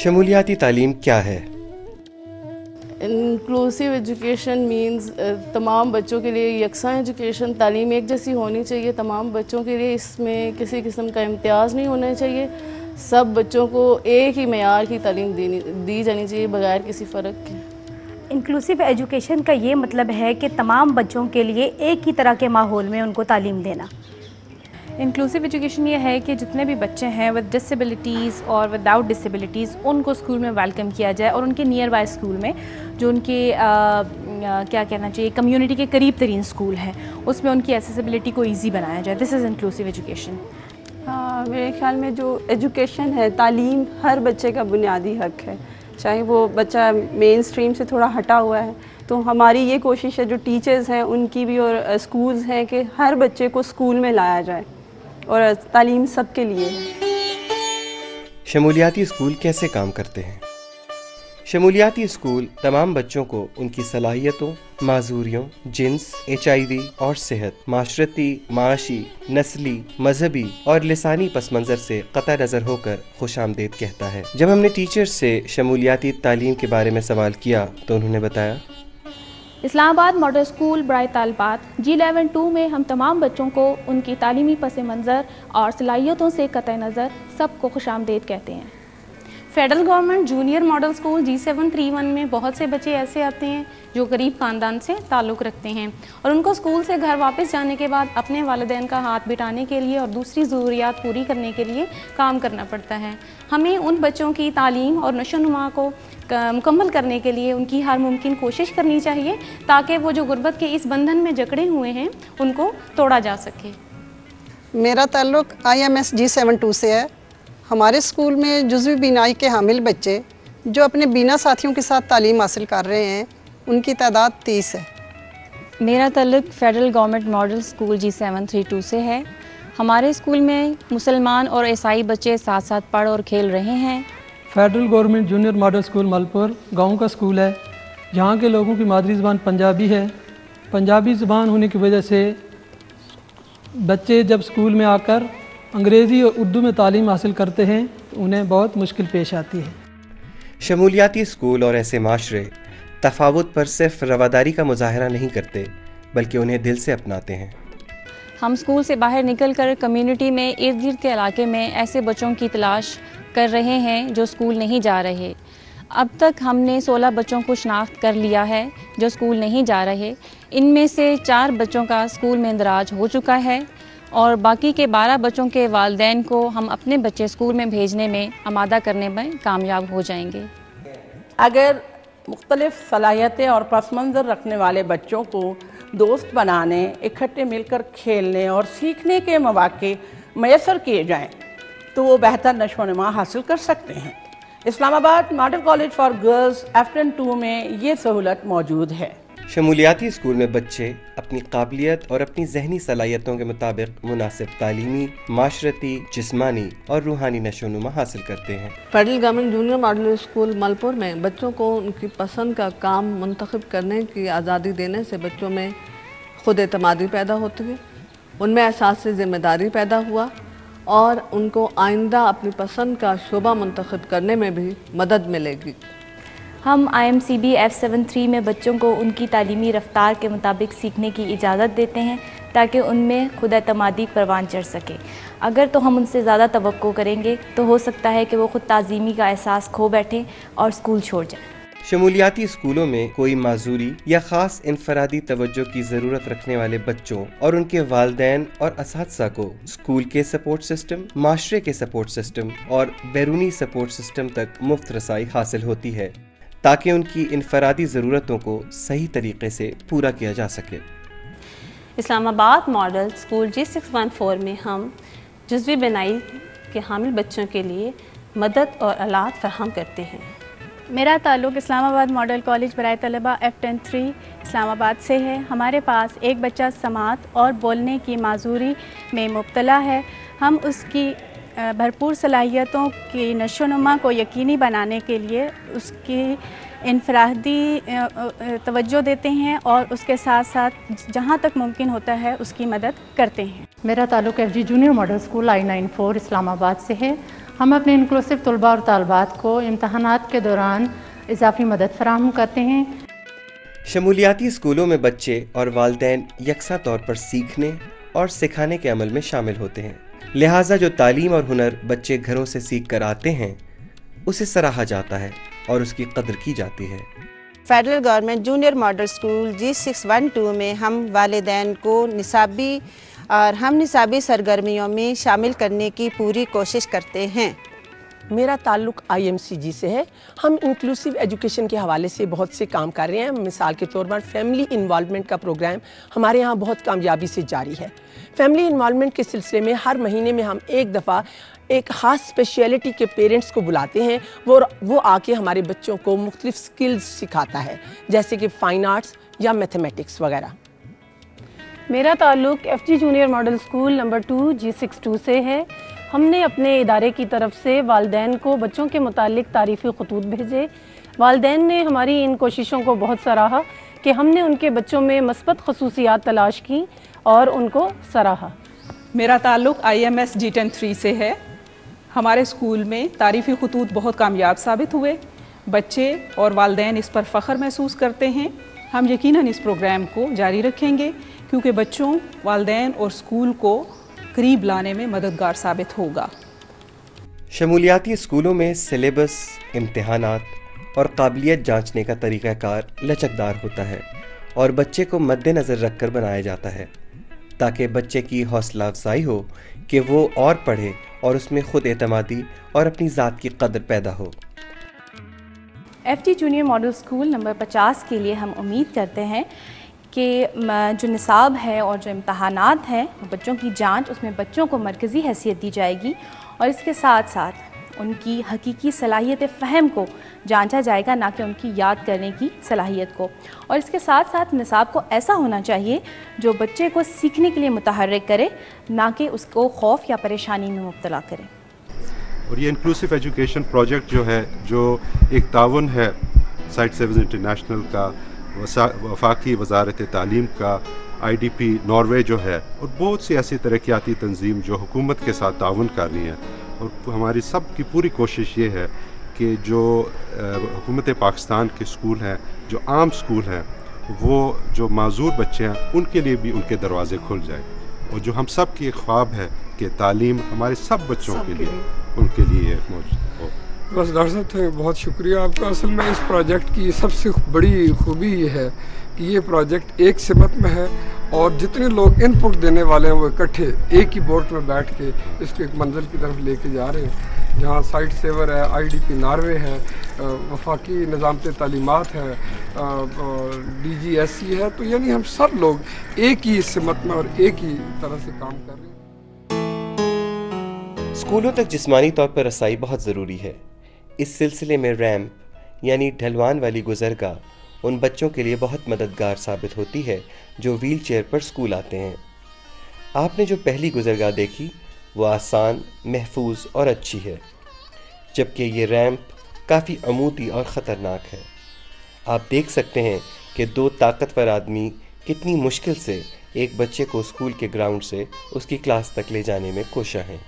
شمولیاتی تعلیم کیا ہے؟ انکلوسیو ایجوکیشن مینز تمام بچوں کے لیے یکساں ایجوکیشن، تعلیم ایک جیسی ہونی چاہیے تمام بچوں کے لیے، اس میں کسی قسم کا امتیاز نہیں ہونا چاہیے، سب بچوں کو ایک ہی معیار کی تعلیم دی جانی چاہیے بغیر کسی فرق کے۔ انکلوسیو ایجوکیشن کا یہ مطلب ہے کہ تمام بچوں کے لیے ایک ہی طرح کے ماحول میں ان کو تعلیم دینا۔ انکلوسیو ایجوکیشن یہ ہے کہ جتنے بھی بچے ہیں ود ڈسیبلٹیز اور وداؤٹ ڈسیبلٹیز ان کو اسکول میں ویلکم کیا جائے، اور ان کے نیئر بائی اسکول میں جو ان کے کیا کہنا چاہیے کمیونٹی کے قریب ترین اسکول ہے اس میں ان کی ایسیسیبلٹی کو ایزی بنایا جائے۔ دس از انکلوسیو ایجوکیشن۔ میرے خیال میں جو ایجوکیشن ہے، تعلیم ہر بچے کا بنیادی حق ہے، چاہے وہ بچہ مین اسٹریم سے تھوڑا ہٹا ہوا ہے، تو ہماری یہ کوشش ہے جو ٹیچرز ہیں ان کی بھی اور اسکولز ہیں کہ ہر بچے کو اسکول میں لایا جائے، اور تعلیم سب کے لیے ہے۔ شمولیاتی اسکول کیسے کام کرتے ہیں؟ شمولیاتی اسکول تمام بچوں کو ان کی صلاحیتوں، معذوریوں، جنس، HIV اور صحت، معاشرتی، معاشی، نسلی، مذہبی اور لسانی پس منظر سے قطع نظر ہو کر خوش آمدید کہتا ہے۔ جب ہم نے ٹیچر سے شمولیاتی تعلیم کے بارے میں سوال کیا تو انہوں نے بتایا، اسلام آباد ماڈل اسکول برائے طالبات G11-2 میں ہم تمام بچوں کو ان کی تعلیمی پس منظر اور صلاحیتوں سے قطع نظر سب کو خوش آمدید کہتے ہیں۔ Federal government junior model school G731 میں بہت سے بچے ایسے آتے ہیں جو غریب خاندان سے تعلق رکھتے ہیں، اور ان کو اسکول سے گھر واپس جانے کے بعد اپنے والدین کا ہاتھ بٹانے کے لیے اور دوسری ضروریات پوری کرنے کے لیے کام کرنا پڑتا ہے۔ ہمیں ان بچوں کی تعلیم اور نشو و نما کو مکمل کرنے کے لیے ان کی ہر ممکن کوشش کرنی چاہیے تاکہ وہ جو غربت کے اس بندھن میں جکڑے ہوئے ہیں ان کو توڑا جا سکے۔ میرا تعلق IMS G72 سے ہے۔ ہمارے اسکول میں جزوی بینائی کے حامل بچے جو اپنے بینا ساتھیوں کے ساتھ تعلیم حاصل کر رہے ہیں ان کی تعداد 30 ہے۔ میرا تعلق federal government model school G732 سے ہے۔ ہمارے اسکول میں مسلمان اور عیسائی بچے ساتھ ساتھ پڑھ اور کھیل رہے ہیں۔ Federal government junior model school Malpur گاؤں کا اسکول ہے، جہاں کے لوگوں کی مادری زبان پنجابی ہے۔ پنجابی زبان ہونے کی وجہ سے بچے جب اسکول میں آ کر انگریزی اور اردو میں تعلیم حاصل کرتے ہیں تو انہیں بہت مشکل پیش آتی ہے۔ شمولیاتی اسکول اور ایسے معاشرے تفاوت پر صرف رواداری کا مظاہرہ نہیں کرتے بلکہ انہیں دل سے اپناتے ہیں۔ ہم اسکول سے باہر نکل کر کمیونٹی میں ارد گرد کے علاقے میں ایسے بچوں کی تلاش کر رہے ہیں جو اسکول نہیں جا رہے۔ اب تک ہم نے 16 بچوں کو شناخت کر لیا ہے جو اسکول نہیں جا رہے۔ ان میں سے 4 بچوں کا اسکول میں اندراج ہو چکا ہے، اور باقی کے 12 بچوں کے والدین کو ہم اپنے بچے اسکول میں بھیجنے میں آمادہ کرنے میں کامیاب ہو جائیں گے۔ اگر مختلف صلاحیتیں اور پس منظر رکھنے والے بچوں کو دوست بنانے، اکٹھے مل کر کھیلنے اور سیکھنے کے مواقع میسر کیے جائیں تو وہ بہتر نشو و نما حاصل کر سکتے ہیں۔ اسلام آباد model college for girls F10-2 میں یہ سہولت موجود ہے۔ شمولیاتی اسکول میں بچے اپنی قابلیت اور اپنی ذہنی صلاحیتوں کے مطابق مناسب تعلیمی، معاشرتی، جسمانی اور روحانی نشو و نما حاصل کرتے ہیں۔ Federal government junior model school Malpur میں بچوں کو ان کی پسند کا کام منتخب کرنے کی آزادی دینے سے بچوں میں خود اعتمادی پیدا ہوتی ہے، ان میں احساس ذمہ داری پیدا ہوا، اور ان کو آئندہ اپنی پسند کا شعبہ منتخب کرنے میں بھی مدد ملے گی۔ ہم IMCB F73 میں بچوں کو ان کی تعلیمی رفتار کے مطابق سیکھنے کی اجازت دیتے ہیں تاکہ ان میں خود اعتمادی پروان چڑھ سکے۔ اگر تو ہم ان سے زیادہ توقع کریں گے تو ہو سکتا ہے کہ وہ خود تعظیمی کا احساس کھو بیٹھیں اور اسکول چھوڑ جائیں۔ شمولیاتی اسکولوں میں کوئی معذوری یا خاص انفرادی توجہ کی ضرورت رکھنے والے بچوں اور ان کے والدین اور اساتذہ کو اسکول کے سپورٹ سسٹم، معاشرے کے سپورٹ سسٹم اور بیرونی سپورٹ سسٹم تک مفت رسائی حاصل ہوتی ہے تاکہ ان کی انفرادی ضرورتوں کو صحیح طریقے سے پورا کیا جا سکے۔ اسلام آباد ماڈل اسکول G614 میں ہم جزوی بینائی کے حامل بچوں کے لیے مدد اور آلات فراہم کرتے ہیں۔ میرا تعلق اسلام آباد ماڈل کالج برائے طلبہ F10-3 اسلام آباد سے ہے۔ ہمارے پاس ایک بچہ سماعت اور بولنے کی معذوری میں مبتلا ہے۔ ہم اس کی بھرپور صلاحیتوں کی نشو و نما کو یقینی بنانے کے لیے اس کی انفرادی توجہ دیتے ہیں اور اس کے ساتھ ساتھ جہاں تک ممکن ہوتا ہے اس کی مدد کرتے ہیں۔ میرا تعلق FG junior model school I94 اسلام آباد سے ہے۔ ہم اپنے انکلوسیو طلباء اور طالبات کو امتحانات کے دوران اضافی مدد فراہم کرتے ہیں۔ شمولیاتی اسکولوں میں بچے اور والدین یکساں طور پر سیکھنے اور سکھانے کے عمل میں شامل ہوتے ہیں، لہٰذا جو تعلیم اور ہنر بچے گھروں سے سیکھ کر آتے ہیں اسے سراہا جاتا ہے اور اس کی قدر کی جاتی ہے۔ Federal government junior model school G612 میں ہم والدین کو نصابی اور ہم نصابی سرگرمیوں میں شامل کرنے کی پوری کوشش کرتے ہیں۔ میرا تعلق IMCG سے ہے۔ ہم انکلوسیو ایجوکیشن کے حوالے سے بہت سے کام کر رہے ہیں۔ مثال کے طور پر فیملی انوالومنٹ کا پروگرام ہمارے یہاں بہت کامیابی سے جاری ہے۔ فیملی انوالومنٹ کے سلسلے میں ہر مہینے میں ہم ایک دفعہ ایک خاص اسپیشلٹی کے پیرنٹس کو بلاتے ہیں، وہ آ کے ہمارے بچوں کو مختلف سکلز سکھاتا ہے، جیسے کہ فائن آرٹس یا میتھمیٹکس وغیرہ۔ میرا تعلق FG junior model school number 2 G62 سے ہے۔ ہم نے اپنے ادارے کی طرف سے والدین کو بچوں کے متعلق تعریفی خطوط بھیجے۔ والدین نے ہماری ان کوششوں کو بہت سراہا کہ ہم نے ان کے بچوں میں مثبت خصوصیات تلاش کی اور ان کو سراہا۔ میرا تعلق IMS G103 سے ہے۔ ہمارے اسکول میں تعریفی خطوط بہت کامیاب ثابت ہوئے، بچے اور والدین اس پر فخر محسوس کرتے ہیں۔ ہم یقیناً اس پروگرام کو جاری رکھیں گے کیونکہ بچوں، والدین اور اسکول کو قریب لانے میں مددگار ثابت ہوگا۔ شمولیاتی اسکولوں میں سلیبس، امتحانات اور قابلیت جانچنے کا طریقہ کار لچکدار ہوتا ہے اور بچے کو مد نظر رکھ کر بنایا جاتا ہے تاکہ بچے کی حوصلہ افزائی ہو کہ وہ اور پڑھے اور اس میں خود اعتمادی اور اپنی ذات کی قدر پیدا ہو۔ FG junior model school number 50 کے لیے ہم امید کرتے ہیں کہ جو نصاب ہے اور جو امتحانات ہیں بچوں کی جانچ، اس میں بچوں کو مرکزی حیثیت دی جائے گی اور اس کے ساتھ ساتھ ان کی حقیقی صلاحیت فہم کو جانچا جائے گا، نہ کہ ان کی یاد کرنے کی صلاحیت کو۔ اور اس کے ساتھ ساتھ نصاب کو ایسا ہونا چاہیے جو بچے کو سیکھنے کے لیے متحرک کرے، نہ کہ اس کو خوف یا پریشانی میں مبتلا کرے۔ اور یہ انکلوسیو ایجوکیشن پروجیکٹ جو ہے، جو ایک تعاون ہے سائٹ سیونز انٹرنیشنل کا، وفاقی وزارت تعلیم کا، IDP ناروے جو ہے، اور بہت سی ایسی ترقیاتی تنظیم جو حکومت کے ساتھ تعاون کر رہی ہیں، اور ہماری سب کی پوری کوشش یہ ہے کہ جو حکومت پاکستان کے اسکول ہیں، جو عام اسکول ہیں، وہ جو معذور بچے ہیں ان کے لیے بھی ان کے دروازے کھل جائیں، اور جو ہم سب کی ایک خواب ہے کہ تعلیم ہمارے سب بچوں کے لیے ان کے لیے موجود ہو۔ بس ڈاکٹر صاحب بہت شکریہ آپ کا۔ اصل میں اس پروجیکٹ کی سب سے بڑی خوبی یہ ہے کہ یہ پروجیکٹ ایک سمت میں ہے اور جتنے لوگ ان پٹ دینے والے ہیں وہ اکٹھے ایک ہی بوٹ میں بیٹھ کے اس کو ایک منزل کی طرف لے کے جا رہے ہیں، جہاں سائٹ سیور ہے، IDP ناروے ہے، وفاقی نظامت تعلیمات ہے، DGSC ہے، تو یعنی ہم سب لوگ ایک ہی سمت میں اور ایک ہی طرح سے کام کر رہے ہیں۔ اسکولوں تک جسمانی طور پر رسائی بہت ضروری ہے۔ اس سلسلے میں ریمپ یعنی ڈھلوان والی گزرگاہ ان بچوں کے لیے بہت مددگار ثابت ہوتی ہے جو ویل چیئر پر اسکول آتے ہیں۔ آپ نے جو پہلی گزرگاہ دیکھی وہ آسان، محفوظ اور اچھی ہے، جبکہ یہ ریمپ کافی عمودی اور خطرناک ہے۔ آپ دیکھ سکتے ہیں کہ دو طاقتور آدمی کتنی مشکل سے ایک بچے کو اسکول کے گراؤنڈ سے اس کی کلاس تک لے جانے میں کوشاں ہیں۔